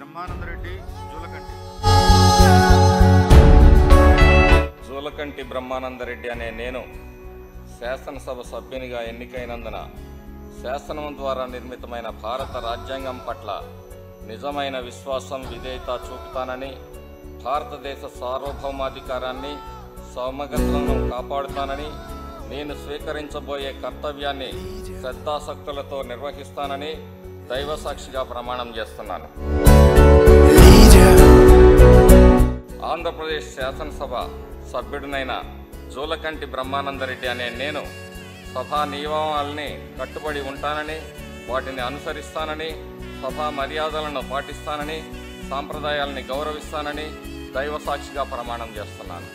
బ్రహ్మానందరెడ్డి జూలకంటి బ్రహ్మానందరెడ్డి అనే నేను శాసనసభ సభ్యునిగా ఎన్నికైనందున శాసనం ద్వారా నిర్మితమైన భారత రాజ్యాంగం పట్ల నిజమైన విశ్వాసం విధేయత చూపుతానని, భారతదేశ సార్వభౌమాధికారాన్ని సమగ్రతను కాపాడుతానని, నేను స్వీకరించబోయే కర్తవ్యాన్ని శ్రద్ధాసక్తులతో నిర్వహిస్తానని దైవసాక్షిగా ప్రమాణం చేస్తున్నాను. ఆంధ్రప్రదేశ్ శాసనసభ సభ్యుడినైన జూలకంటి బ్రహ్మానందరెడ్డి అనే నేను సభా నియమావళిని కట్టుబడి ఉంటానని, వాటిని అనుసరిస్తానని, సభా మర్యాదలను పాటిస్తానని, సాంప్రదాయాలని గౌరవిస్తానని దైవసాక్షిగా ప్రమాణం చేస్తున్నాను.